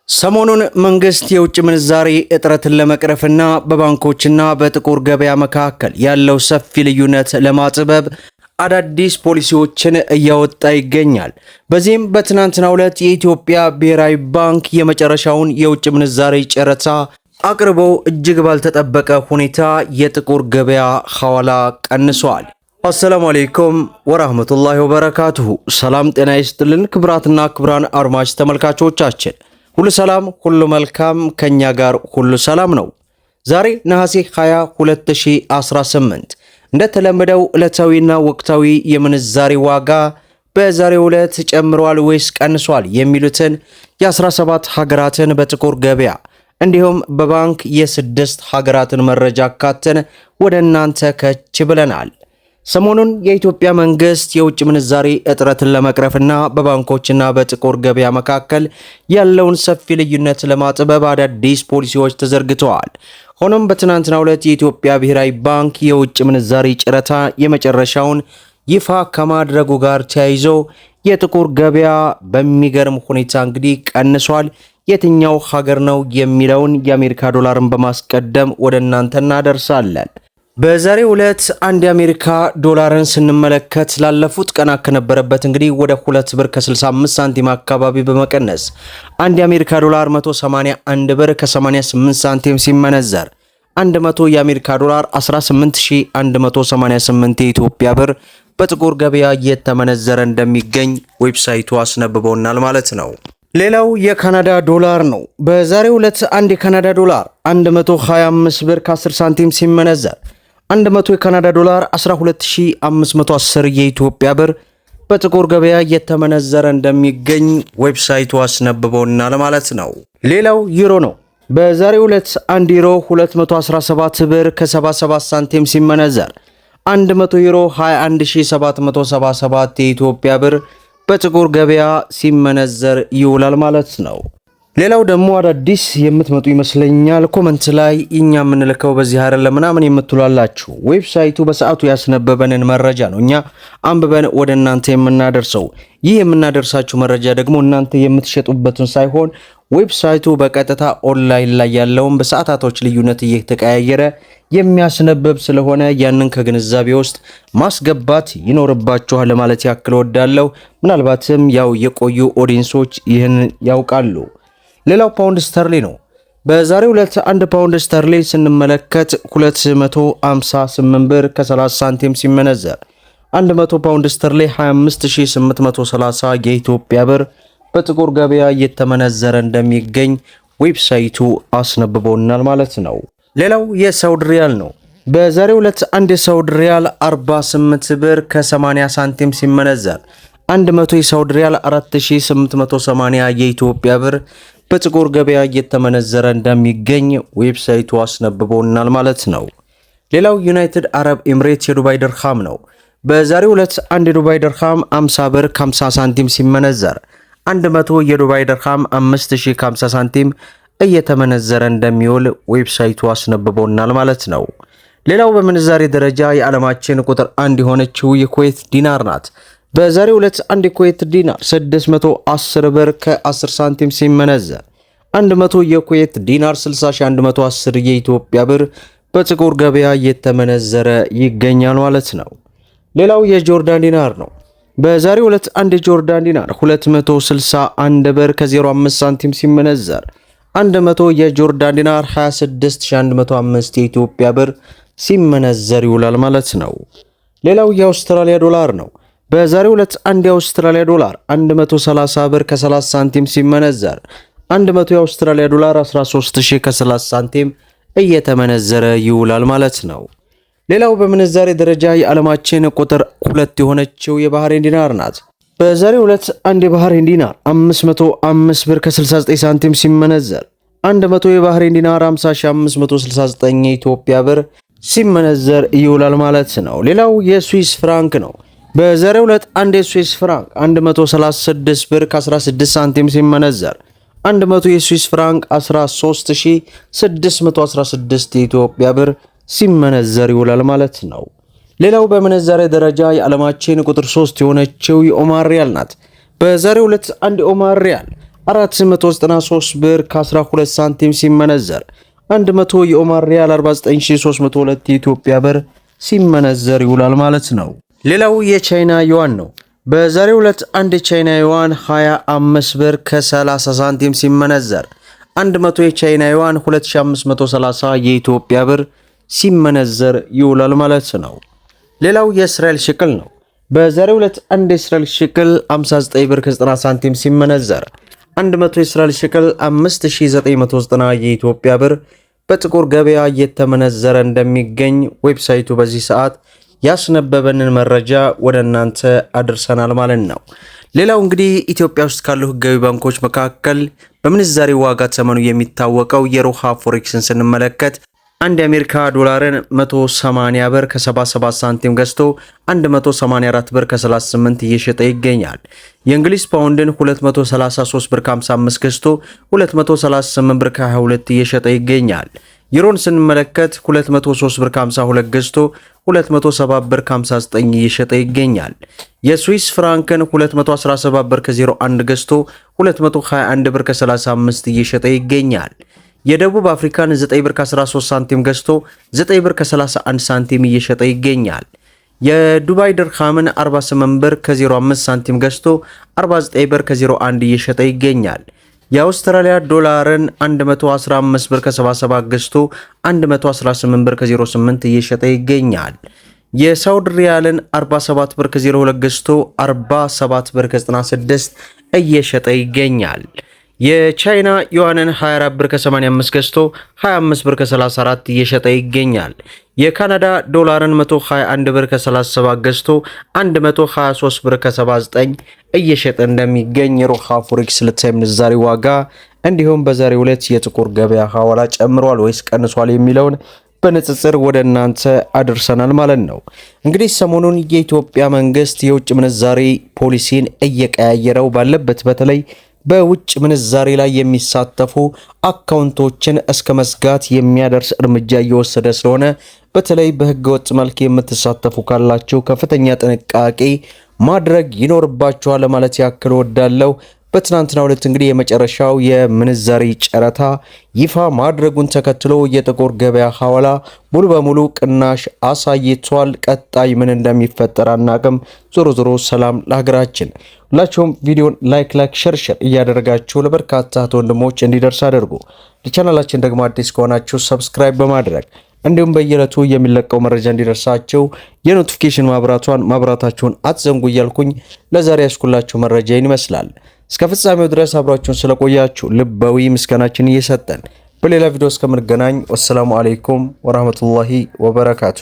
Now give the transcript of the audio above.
ሰሞኑን መንግስት የውጭ ምንዛሪ እጥረትን ለመቅረፍና በባንኮችና በጥቁር ገበያ መካከል ያለው ሰፊ ልዩነት ለማጥበብ አዳዲስ ፖሊሲዎችን እያወጣ ይገኛል። በዚህም በትናንትናው ዕለት የኢትዮጵያ ብሔራዊ ባንክ የመጨረሻውን የውጭ ምንዛሪ ጨረታ አቅርቦ እጅግ ባልተጠበቀ ሁኔታ የጥቁር ገበያ ሐዋላ ቀንሷል። አሰላሙ አለይኩም ወራህመቱላሂ ወበረካቱሁ። ሰላም ጤና ይስጥልን ክብራትና ክብራን አድማጭ ተመልካቾቻችን ሁሉ ሰላም ሁሉ መልካም፣ ከኛ ጋር ሁሉ ሰላም ነው። ዛሬ ነሐሴ 20 2018 እንደተለመደው ዕለታዊና ወቅታዊ የምንዛሬ ዋጋ በዛሬው ዕለት ጨምሯል ወይስ ቀንሷል የሚሉትን የ17 ሀገራትን በጥቁር ገበያ እንዲሁም በባንክ የ6 ሀገራትን መረጃ አካተን ወደ እናንተ ከች ብለናል። ሰሞኑን የኢትዮጵያ መንግስት የውጭ ምንዛሪ እጥረትን ለመቅረፍና በባንኮችና በጥቁር ገበያ መካከል ያለውን ሰፊ ልዩነት ለማጥበብ አዳዲስ ፖሊሲዎች ተዘርግተዋል። ሆኖም በትናንትናው ዕለት የኢትዮጵያ ብሔራዊ ባንክ የውጭ ምንዛሪ ጨረታ የመጨረሻውን ይፋ ከማድረጉ ጋር ተያይዞ የጥቁር ገበያ በሚገርም ሁኔታ እንግዲህ ቀንሷል። የትኛው ሀገር ነው የሚለውን የአሜሪካ ዶላርን በማስቀደም ወደ እናንተ እናደርሳለን። በዛሬው ዕለት አንድ የአሜሪካ ዶላርን ስንመለከት ላለፉት ቀናት ከነበረበት እንግዲህ ወደ 2 ብር ከ65 ሳንቲም አካባቢ በመቀነስ አንድ የአሜሪካ ዶላር 181 ብር ከ88 ሳንቲም ሲመነዘር 100 የአሜሪካ ዶላር 18188 የኢትዮጵያ ብር በጥቁር ገበያ እየተመነዘረ እንደሚገኝ ዌብሳይቱ አስነብቦናል ማለት ነው። ሌላው የካናዳ ዶላር ነው። በዛሬው ዕለት አንድ የካናዳ ዶላር 125 ብር ከ10 ሳንቲም ሲመነዘር 100 የካናዳ ዶላር 12510 የኢትዮጵያ ብር በጥቁር ገበያ እየተመነዘረ እንደሚገኝ ዌብሳይቱ አስነብቦናል ማለት ነው። ሌላው ዩሮ ነው። በዛሬው ዕለት 1 ዩሮ 217 ብር ከ77 ሳንቲም ሲመነዘር 100 ዩሮ 21777 የኢትዮጵያ ብር በጥቁር ገበያ ሲመነዘር ይውላል ማለት ነው። ሌላው ደግሞ አዳዲስ የምትመጡ ይመስለኛል ኮመንት ላይ እኛ የምንልከው በዚህ አይደለም ምናምን የምትሏላችሁ። ዌብሳይቱ በሰዓቱ ያስነበበንን መረጃ ነው እኛ አንብበን ወደ እናንተ የምናደርሰው። ይህ የምናደርሳችሁ መረጃ ደግሞ እናንተ የምትሸጡበትን ሳይሆን ዌብሳይቱ በቀጥታ ኦንላይን ላይ ያለውን በሰዓታቶች ልዩነት እየተቀያየረ የሚያስነበብ ስለሆነ ያንን ከግንዛቤ ውስጥ ማስገባት ይኖርባችኋል ማለት ያክል ወዳለው። ምናልባትም ያው የቆዩ ኦዲየንሶች ይህን ያውቃሉ። ሌላው ፓውንድ ስተርሊ ነው። በዛሬው ዕለት 1 ፓውንድ ስተርሊ ስንመለከት 258 ብር ከ30 ሳንቲም ሲመነዘር 100 ፓውንድ ስተርሊ 25830 የኢትዮጵያ ብር በጥቁር ገበያ እየተመነዘረ እንደሚገኝ ዌብሳይቱ አስነብቦናል ማለት ነው። ሌላው የሳውዲ ሪያል ነው። በዛሬው ዕለት አንድ የሳውዲ ሪያል 48 ብር ከ80 ሳንቲም ሲመነዘር 100 የሳውዲ ሪያል 4880 የኢትዮጵያ ብር በጥቁር ገበያ እየተመነዘረ እንደሚገኝ ዌብሳይቱ አስነብቦናል ማለት ነው። ሌላው ዩናይትድ አረብ ኤምሬት የዱባይ ድርሃም ነው። በዛሬው ዕለት አንድ የዱባይ ድርሃም 50 ብር ከ50 ሳንቲም ሲመነዘር 100 የዱባይ ድርሃም 5050 ሳንቲም እየተመነዘረ እንደሚውል ዌብሳይቱ አስነብቦናል ማለት ነው። ሌላው በምንዛሬ ደረጃ የዓለማችን ቁጥር 1 የሆነችው የኩዌት ዲናር ናት። በዛሬው ዕለት አንድ የኩዌት ዲናር 610 ብር ከ10 ሳንቲም ሲመነዘር 100 የኩዌት ዲናር 60110 የኢትዮጵያ ብር በጥቁር ገበያ እየተመነዘረ ይገኛል ማለት ነው። ሌላው የጆርዳን ዲናር ነው። በዛሬው ዕለት አንድ የጆርዳን ዲናር 261 ብር ከ05 ሳንቲም ሲመነዘር 100 የጆርዳን ዲናር 26105 የኢትዮጵያ ብር ሲመነዘር ይውላል ማለት ነው። ሌላው የአውስትራሊያ ዶላር ነው። በዛሬው ዕለት አንድ የአውስትራሊያ ዶላር 130 ብር ከ30 ሳንቲም ሲመነዘር 100 የአውስትራሊያ ዶላር 13000 ከ30 ሳንቲም እየተመነዘረ ይውላል ማለት ነው። ሌላው በምንዛሬ ደረጃ የዓለማችን ቁጥር 2 የሆነችው የባህሬን ዲናር ናት። በዛሬው ዕለት አንድ የባህሬን ዲናር 505 ብር ከ69 ሳንቲም ሲመነዘር 100 የባህሬን ዲናር 50569 የኢትዮጵያ ብር ሲመነዘር ይውላል ማለት ነው። ሌላው የስዊስ ፍራንክ ነው። በዛሬው ዕለት አንድ የስዊስ ፍራንክ 136 ብር ከ16 ሳንቲም ሲመነዘር 100 የስዊስ ፍራንክ 13616 የኢትዮጵያ ብር ሲመነዘር ይውላል ማለት ነው። ሌላው በምንዛሬ ደረጃ የዓለማችን ቁጥር 3 የሆነችው የኦማር ሪያል ናት። በዛሬው ዕለት አንድ ኦማር ሪያል 493 ብር ከ12 ሳንቲም ሲመነዘር 100 የኦማር ሪያል 49302 የኢትዮጵያ ብር ሲመነዘር ይውላል ማለት ነው። ሌላው የቻይና ዩዋን ነው። በዛሬው ዕለት አንድ የቻይና ዩዋን 25 ብር ከ30 ሳንቲም ሲመነዘር 100 የቻይና ዩዋን 2530 የኢትዮጵያ ብር ሲመነዘር ይውላል ማለት ነው። ሌላው የእስራኤል ሽቅል ነው። በዛሬው ዕለት አንድ የእስራኤል ሽቅል 59 ብር ከ90 ሳንቲም ሲመነዘር 100 የእስራኤል ሽቅል 5990 የኢትዮጵያ ብር በጥቁር ገበያ እየተመነዘረ እንደሚገኝ ዌብሳይቱ በዚህ ሰዓት ያስነበበንን መረጃ ወደ እናንተ አድርሰናል ማለት ነው። ሌላው እንግዲህ ኢትዮጵያ ውስጥ ካሉ ህጋዊ ባንኮች መካከል በምንዛሬ ዋጋ ተመኑ የሚታወቀው የሮሃ ፎሬክስን ስንመለከት አንድ የአሜሪካ ዶላርን 180 ብር ከ77 ሳንቲም ገዝቶ 184 ብር ከ38 እየሸጠ ይገኛል። የእንግሊዝ ፓውንድን 233 ብር ከ55 ገዝቶ 238 ብር ከ22 እየሸጠ ይገኛል። ዩሮን ስንመለከት 203 ብር ከ52 ገዝቶ 207 ብር ከ59 እየሸጠ ይገኛል። የስዊስ ፍራንክን 217 ብር ከ01 ገዝቶ 221 ብር ከ35 እየሸጠ ይገኛል። የደቡብ አፍሪካን 9 ብር ከ13 ሳንቲም ገዝቶ 9 ብር ከ31 ሳንቲም እየሸጠ ይገኛል። የዱባይ ድርሃምን 48 ብር ከ05 ሳንቲም ገዝቶ 49 ብር ከ01 እየሸጠ ይገኛል። የአውስትራሊያ ዶላርን 115 ብር ከ77 ገዝቶ 118 ብር ከ08 እየሸጠ ይገኛል። የሳውዲ ሪያልን 47 ብር ከ02 ገዝቶ 47 ብር ከ96 እየሸጠ ይገኛል። የቻይና ዩዋንን 24 ብር ከ85 ገዝቶ 25 ብር ከ34 እየሸጠ ይገኛል። የካናዳ ዶላርን 121 ብር ከ37 ገዝቶ 123 ብር ከ79 እየሸጠ እንደሚገኝ የሮሃ ፎሬክስ ዕለታዊ ምንዛሬ ዋጋ እንዲሁም በዛሬው ዕለት የጥቁር ገበያ ሐዋላ ጨምሯል ወይስ ቀንሷል የሚለውን በንጽጽር ወደ እናንተ አድርሰናል ማለት ነው። እንግዲህ ሰሞኑን የኢትዮጵያ መንግስት የውጭ ምንዛሬ ፖሊሲን እየቀያየረው ባለበት በተለይ በውጭ ምንዛሬ ላይ የሚሳተፉ አካውንቶችን እስከ መዝጋት የሚያደርስ እርምጃ እየወሰደ ስለሆነ በተለይ በህገወጥ መልክ የምትሳተፉ ካላችሁ ከፍተኛ ጥንቃቄ ማድረግ ይኖርባችኋል ለማለት ያክል ወዳለው። በትናንትናው ዕለት እንግዲህ የመጨረሻው የምንዛሬ ጨረታ ይፋ ማድረጉን ተከትሎ የጥቁር ገበያ ሐዋላ ሙሉ በሙሉ ቅናሽ አሳይቷል። ቀጣይ ምን እንደሚፈጠር አናቅም። ዞሮ ሰላም ለሀገራችን። ሁላችሁም ቪዲዮን ላይክ ሼር እያደረጋችሁ ለበርካታ ወንድሞች እንዲደርስ አድርጉ። ለቻናላችን ደግሞ አዲስ ከሆናችሁ ሰብስክራይብ በማድረግ እንዲሁም በየዕለቱ የሚለቀው መረጃ እንዲደርሳችሁ የኖቲፊኬሽን ማብራታችሁን አትዘንጉ እያልኩኝ ለዛሬ ያስኩላችሁ መረጃ ይመስላል። እስከ ፍጻሜው ድረስ አብራችሁን ስለቆያችሁ ልባዊ ምስጋናችን እየሰጠን በሌላ ቪዲዮ እስከምንገናኝ ወሰላሙ አለይኩም ወራህመቱላሂ ወበረካቱ።